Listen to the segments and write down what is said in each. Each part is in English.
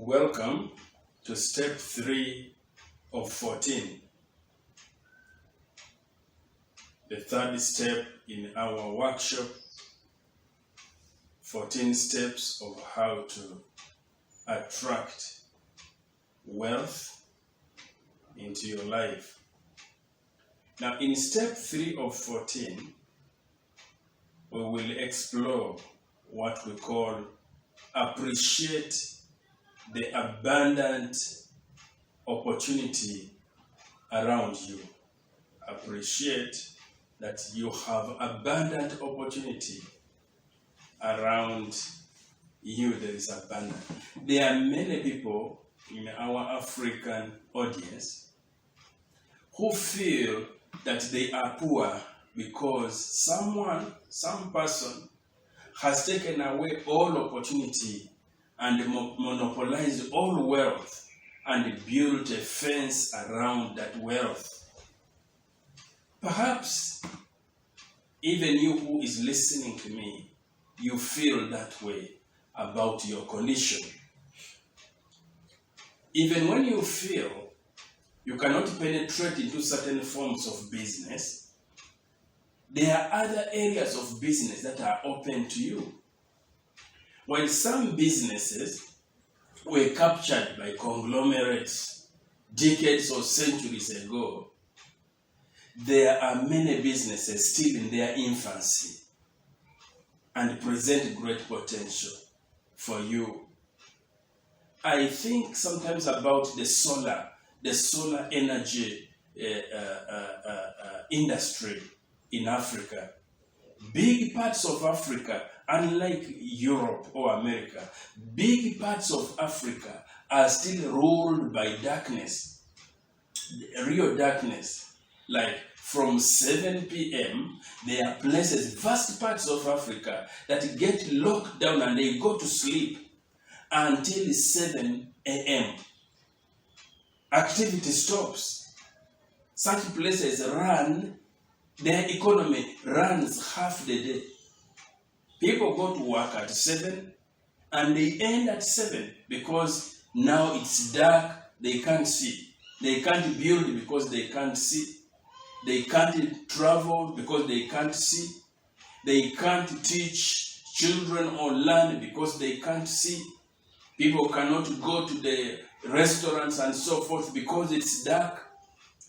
Welcome to step 3 of 14, the third step in our workshop, 14 steps of how to attract wealth into your life. Now, in step 3 of 14, we will explore what we call appreciate the abundant opportunity around you. Appreciate that you have abundant opportunity around you. There is abundance. There are many people in our African audience who feel that they are poor because some person has taken away all opportunity and monopolized all wealth and built a fence around that wealth. Perhaps even you who is listening to me, you feel that way about your condition. Even when you feel you cannot penetrate into certain forms of business, there are other areas of business that are open to you. While some businesses were captured by conglomerates decades or centuries ago, there are many businesses still in their infancy and present great potential for you. I think sometimes about the solar energy industry in Africa. Big parts of Africa, unlike Europe or America, big parts of Africa are still ruled by darkness, real darkness. Like from 7 p.m., there are places, vast parts of Africa, that get locked down and they go to sleep until 7 a.m. Activity stops. Such places their economy runs half the day. People go to work at 7 and they end at 7 because now it's dark, they can't see. They can't build because they can't see. They can't travel because they can't see. They can't teach children or learn because they can't see. People cannot go to the restaurants and so forth because it's dark.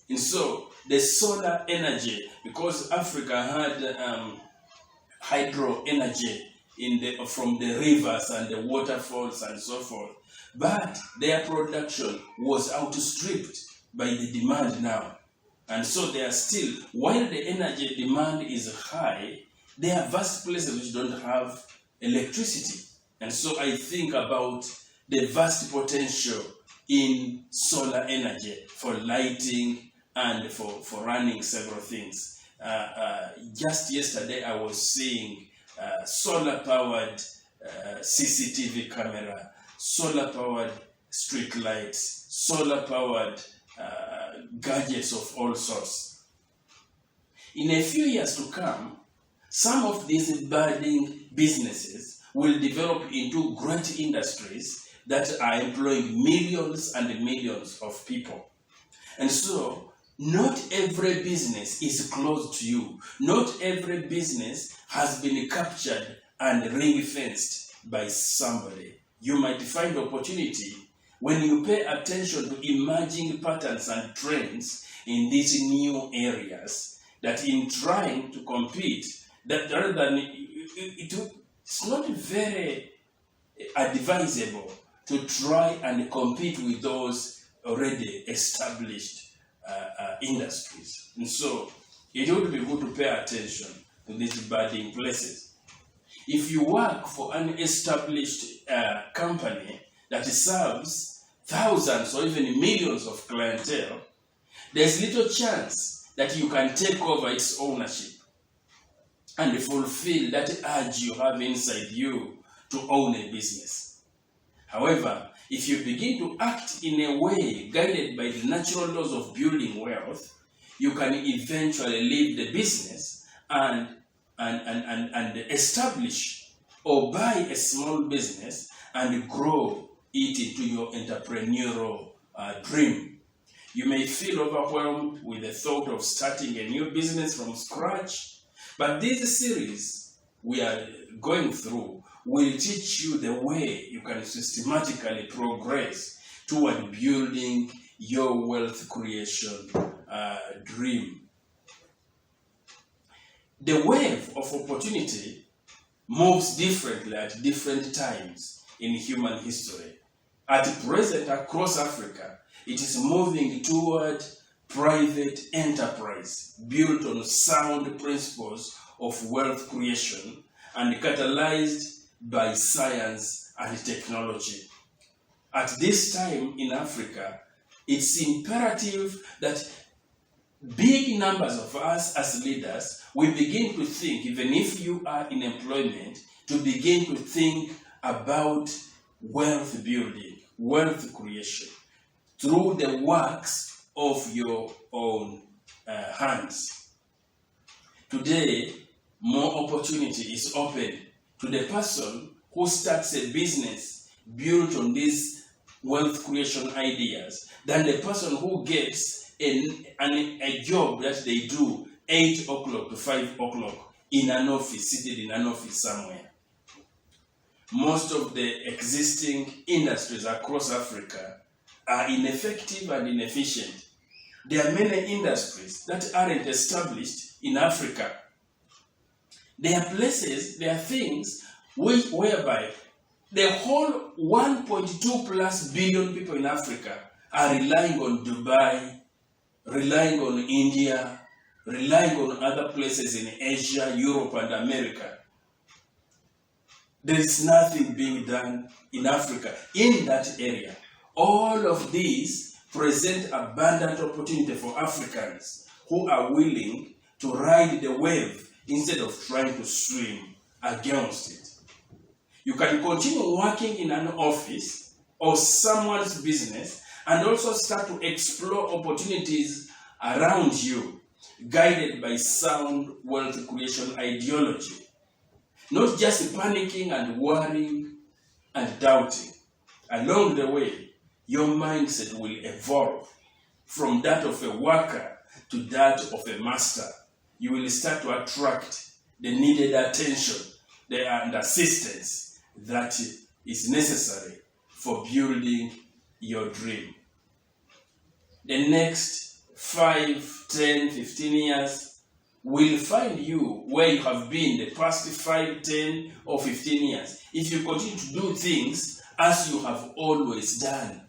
And so the solar energy, because Africa had hydro energy from the rivers and the waterfalls and so forth, but their production was outstripped by the demand now. And so they are still, while the energy demand is high, there are vast places which don't have electricity. And so I think about the vast potential in solar energy for lighting and for running several things. Just yesterday I was seeing solar-powered CCTV camera, solar-powered street lights, solar-powered gadgets of all sorts. In a few years to come, some of these budding businesses will develop into great industries that are employing millions and millions of people. And so, not every business is close to you. Not every business has been captured and ring-fenced by somebody. You might find opportunity when you pay attention to emerging patterns and trends in these new areas, that in trying to compete, that rather than it's not very advisable to try and compete with those already established industries. And so it would be good to pay attention to these budding places. If you work for an established company that serves thousands or even millions of clientele, there's little chance that you can take over its ownership and fulfill that urge you have inside you to own a business. However, if you begin to act in a way guided by the natural laws of building wealth, you can eventually leave the business and establish or buy a small business and grow it into your entrepreneurial dream. You may feel overwhelmed with the thought of starting a new business from scratch, but this series we are going through will teach you the way you can systematically progress toward building your wealth creation dream. The wave of opportunity moves differently at different times in human history. At present, across Africa, it is moving toward private enterprise built on sound principles of wealth creation and catalyzed by science and technology. At this time in Africa, it's imperative that big numbers of us as leaders, we begin to think, even if you are in employment, to begin to think about wealth building, wealth creation, through the works of your own hands. Today, more opportunity is open to the person who starts a business built on these wealth creation ideas than the person who gets a job that they do 8 o'clock to 5 o'clock in an office, seated in an office somewhere. Most of the existing industries across Africa are ineffective and inefficient. There are many industries that aren't established in Africa. There are places, there are things whereby the whole 1.2 plus billion people in Africa are relying on Dubai, relying on India, relying on other places in Asia, Europe, and America. There is nothing being done in Africa in that area. All of these present abundant opportunity for Africans who are willing to ride the wave instead of trying to swim against it. You can continue working in an office or someone's business and also start to explore opportunities around you, guided by sound wealth creation ideology. Not just panicking and worrying and doubting. Along the way, your mindset will evolve from that of a worker to that of a master. You will start to attract the needed attention and assistance that is necessary for building your dream. The next 5, 10, 15 years will find you where you have been the past 5, 10, or 15 years if you continue to do things as you have always done.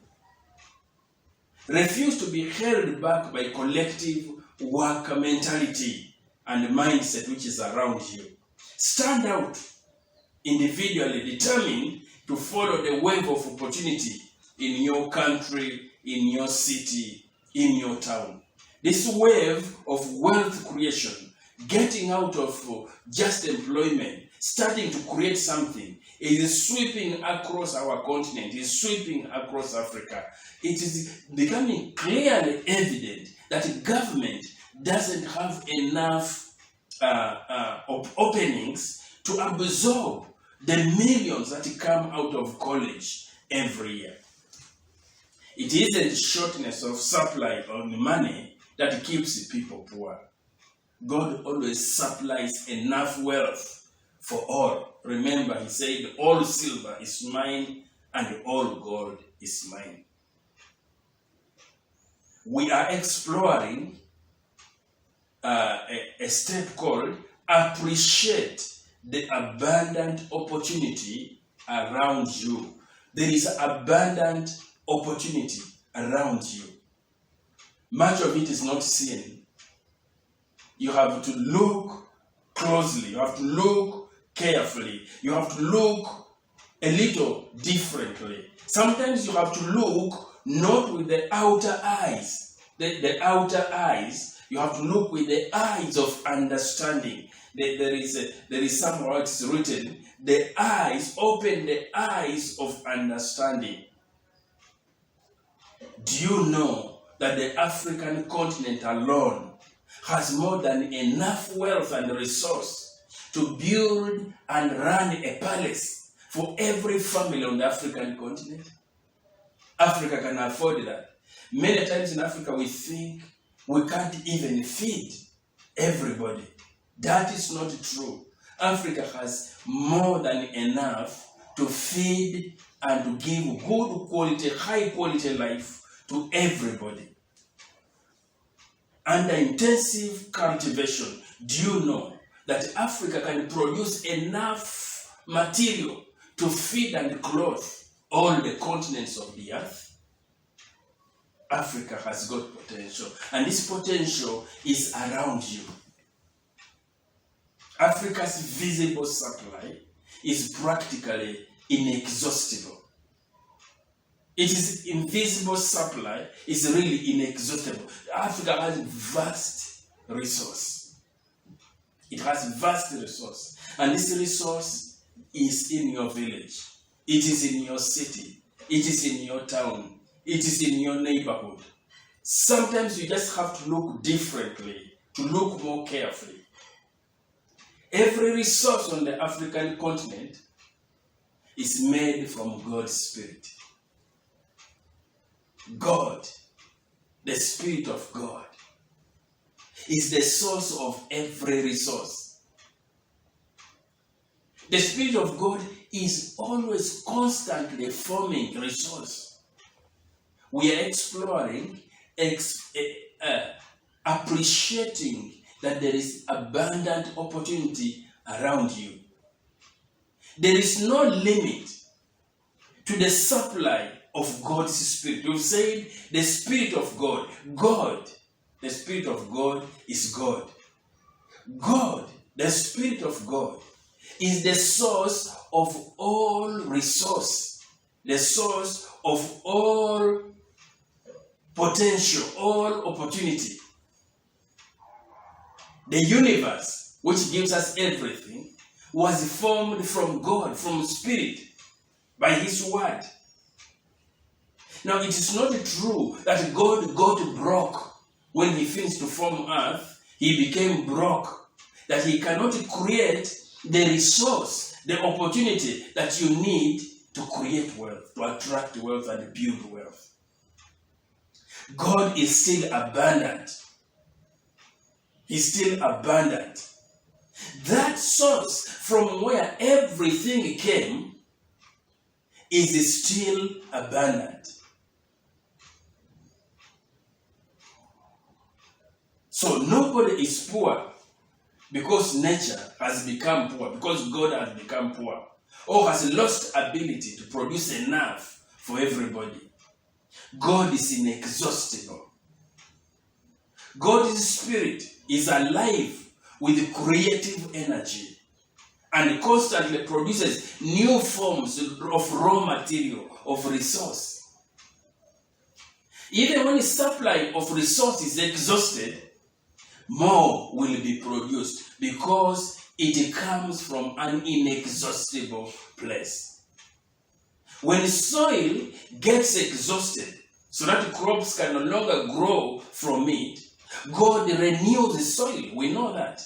Refuse to be held back by collective worker mentality and mindset which is around you. Stand out individually, determined to follow the wave of opportunity in your country, in your city, in your town. This wave of wealth creation, getting out of just employment, starting to create something, is sweeping across our continent, is sweeping across Africa. It is becoming clearly evident that government doesn't have enough openings to absorb the millions that come out of college every year. It isn't shortness of supply on money that keeps people poor. God always supplies enough wealth for all. Remember, he said, all silver is mine and all gold is mine. We are exploring a step called appreciate the abundant opportunity around you. There is abundant opportunity around you. Much of it is not seen. You have to look closely. You have to look carefully. You have to look a little differently. Sometimes you have to look not with the outer eyes. The outer eyes, you have to look with the eyes of understanding. There is somewhere it's written, the eyes, open the eyes of understanding. Do you know that the African continent alone has more than enough wealth and resource to build and run a palace for every family on the African continent? Africa can afford that. Many times in Africa we think we can't even feed everybody. That is not true. Africa has more than enough to feed and to give good quality, high quality life to everybody. Under intensive cultivation, do you know that Africa can produce enough material to feed and clothe all the continents of the earth? Africa has got potential, and this potential is around you. Africa's visible supply is practically inexhaustible. Its invisible supply is really inexhaustible. Africa has vast resource. It has vast resource. And this resource is in your village. It is in your city. It is in your town. It is in your neighborhood. Sometimes you just have to look differently, to look more carefully. Every resource on the African continent is made from God's Spirit. God, the Spirit of God, is the source of every resource. The Spirit of God is always constantly forming resource. We are exploring, appreciating that there is abundant opportunity around you. There is no limit to the supply of God's Spirit. We've said the Spirit of God. God, the Spirit of God is God. God, the Spirit of God, is the source of all resource, the source of all potential, all opportunity. The universe, which gives us everything, was formed from God, from Spirit, by His word. Now, it is not true that God got broke when He finished to form earth. He became broke, that He cannot create the resource, the opportunity that you need to create wealth, to attract wealth and build wealth. God is still abundant. He's still abundant. That source from where everything came is still abundant. So nobody is poor because nature has become poor, because God has become poor, or has lost ability to produce enough for everybody. God is inexhaustible. God's Spirit is alive with creative energy and constantly produces new forms of raw material, of resource. Even when the supply of resource is exhausted, more will be produced because it comes from an inexhaustible place. When soil gets exhausted, so that crops can no longer grow from it, God renews the soil. We know that.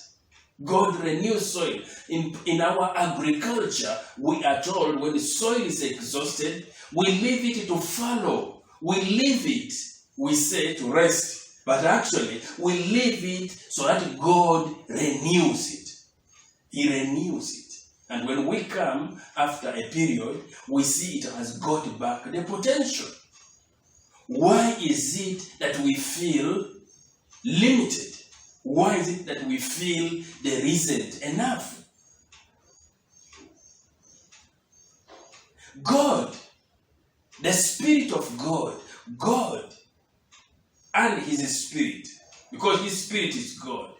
God renews soil. In our agriculture, we are told when the soil is exhausted, we leave it to fallow. We leave it, we say, to rest. But actually, we leave it so that God renews it. He renews it. And when we come after a period, we see it has got back the potential. Why is it that we feel limited? Why is it that we feel there isn't enough? God, the Spirit of God, God and His Spirit, because His Spirit is God,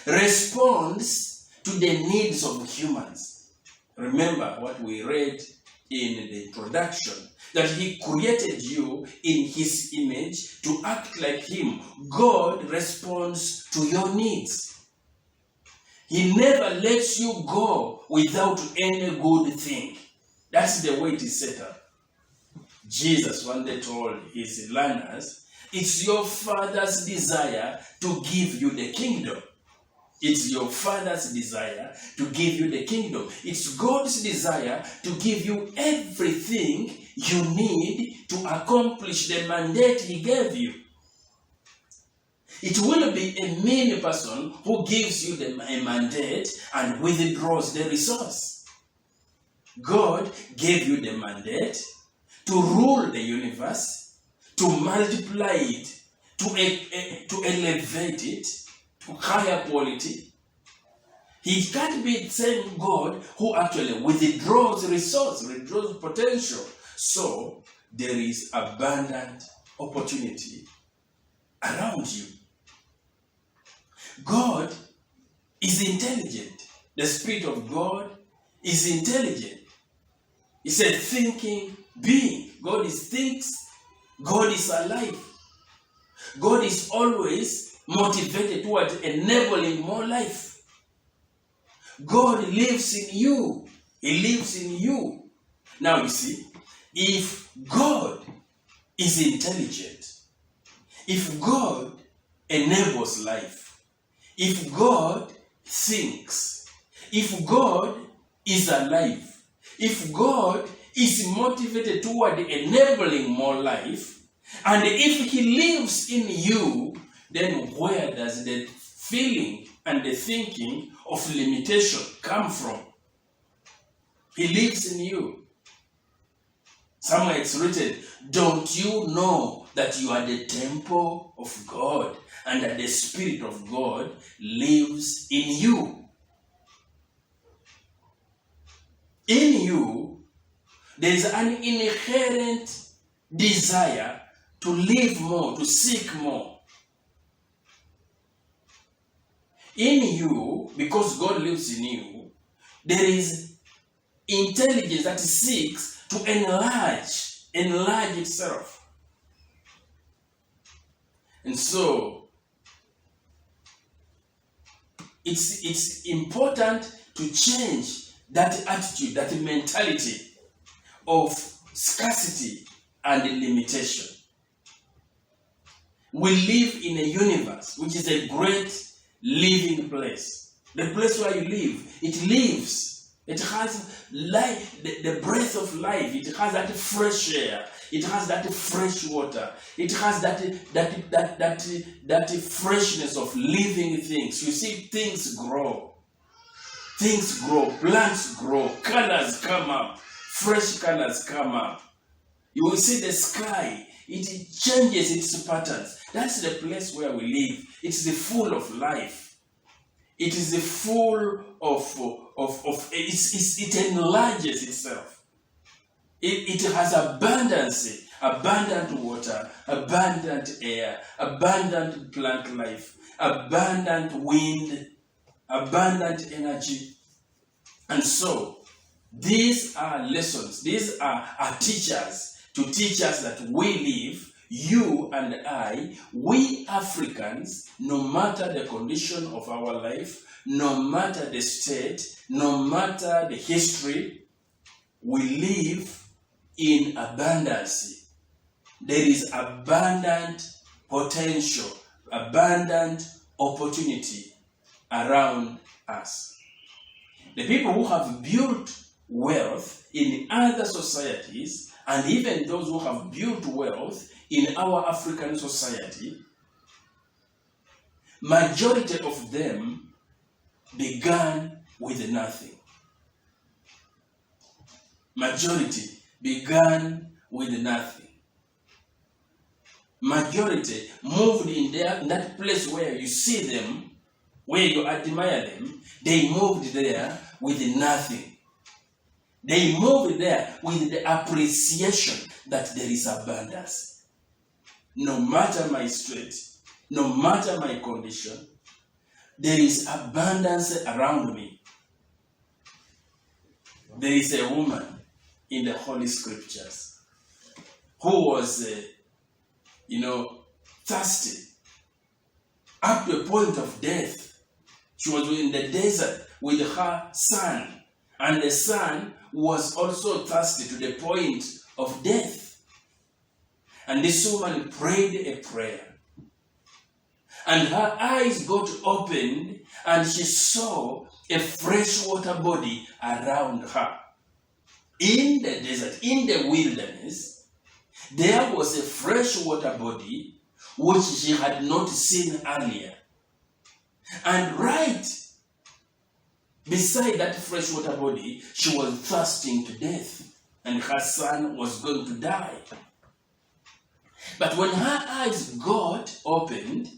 responds to the needs of humans. Remember what we read in the introduction, that He created you in His image to act like Him. God responds to your needs. He never lets you go without any good thing. That's the way it is set up. Jesus one day told His learners, it's your Father's desire to give you the kingdom. It's your Father's desire to give you the kingdom. It's God's desire to give you everything you need to accomplish the mandate He gave you. It will be a mean person who gives you a mandate and withdraws the resource. God gave you the mandate to rule the universe, to multiply it, to elevate it to higher quality. He can't be the same God who actually withdraws resource, withdraws potential. So there is abundant opportunity around you. God is intelligent. The Spirit of God is intelligent. It's a thinking being. God thinks. God is alive. God is always motivated toward enabling more life. God lives in you. He lives in you. Now you see, if God is intelligent, if God enables life, if God thinks, if God is alive, if God is motivated toward enabling more life, and if He lives in you, then where does the feeling and the thinking of limitation come from? He lives in you. Somewhere it's written, don't you know that you are the temple of God and that the Spirit of God lives in you? In you, there is an inherent desire to live more, to seek more. In you, because God lives in you, there is intelligence that seeks to enlarge itself. And so, it's important to change that attitude, that mentality of scarcity and limitation. We live in a universe which is a great living place. The place where you live, it lives. It has life, the breath of life. It has that fresh air. It has that fresh water. It has that freshness of living things. You see, things grow. Things grow. Plants grow. Colors come up. Fresh colors come up. You will see the sky. It changes its patterns. That's the place where we live. It's full of life. It is full of it enlarges itself. It has abundance, abundant water, abundant air, abundant plant life, abundant wind, abundant energy. And so, these are lessons. These are teachers to teach us that we live, you and I, we Africans, no matter the condition of our life, no matter the state, no matter the history, we live in abundance. There is abundant potential, abundant opportunity around us. The people who have built wealth in other societies, and even those who have built wealth in our African society, majority of them began with nothing. Majority began with nothing. Majority moved in that place where you see them, where you admire them, they moved there with nothing. They moved there with the appreciation that there is abundance. No matter my state, no matter my condition, there is abundance around me. There is a woman in the Holy Scriptures who was, thirsty up to a point of death. She was in the desert with her son, and the son was also thirsty to the point of death. And this woman prayed a prayer. And her eyes got opened, and she saw a freshwater body around her. In the desert, in the wilderness, there was a freshwater body which she had not seen earlier. And right beside that freshwater body, she was thirsting to death, and her son was going to die. But when her eyes got opened,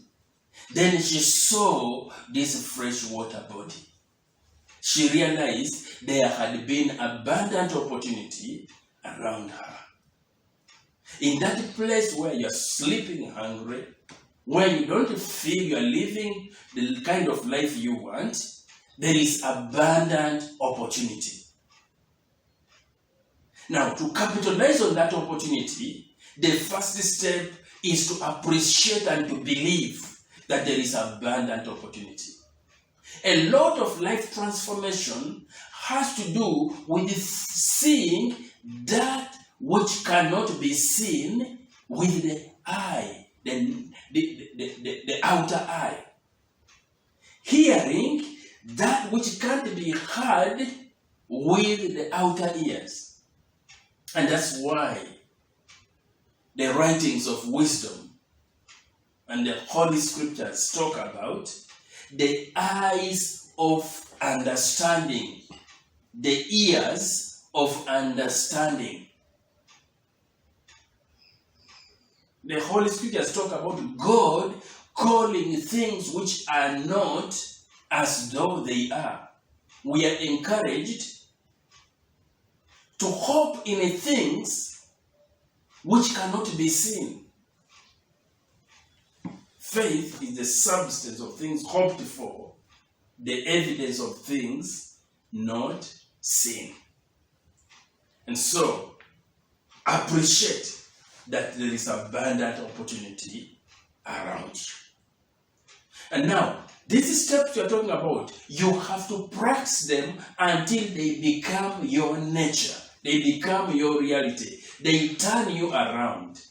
then she saw this freshwater body. She realized there had been abundant opportunity around her. In that place where you're sleeping hungry, where you don't feel you're living the kind of life you want, there is abundant opportunity. Now, to capitalize on that opportunity, the first step is to appreciate and to believe that there is abundant opportunity. A lot of life transformation has to do with seeing that which cannot be seen with the eye, the outer eye. Hearing that which can't be heard with the outer ears. And that's why the writings of wisdom and the Holy Scriptures talk about the eyes of understanding, the ears of understanding. The Holy Scriptures talk about God calling things which are not as though they are. We are encouraged to hope in things which cannot be seen. Faith is the substance of things hoped for, the evidence of things not seen. And so, appreciate that there is abundant opportunity around you. And now, these steps you're talking about, you have to practice them until they become your nature. They become your reality. They turn you around.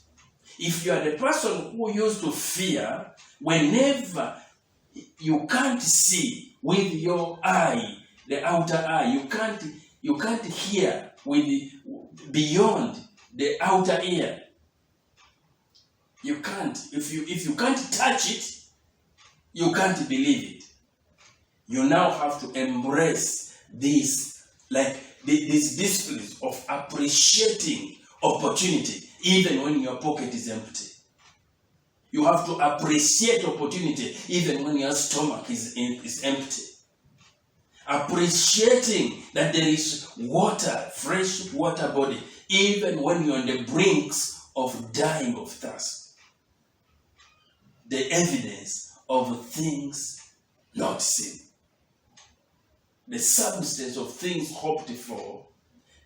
If you are the person who used to fear, whenever you can't see with your eye, the outer eye, you can't hear with beyond the outer ear. You can't. If you can't touch it, you can't believe it. You now have to embrace this, like these disciplines of appreciating opportunity, even when your pocket is empty. You have to appreciate opportunity, even when your stomach is empty. Appreciating that there is water, fresh water body, even when you're on the brinks of dying of thirst. The evidence of things not seen. The substance of things hoped for,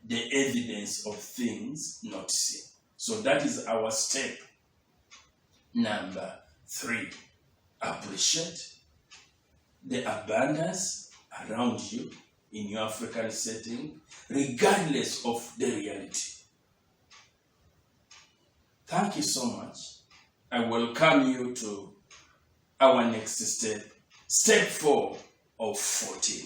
the evidence of things not seen. So that is our step number 3. Appreciate the abundance around you in your African setting, regardless of the reality. Thank you so much. I welcome you to our next step, step 4 of 14.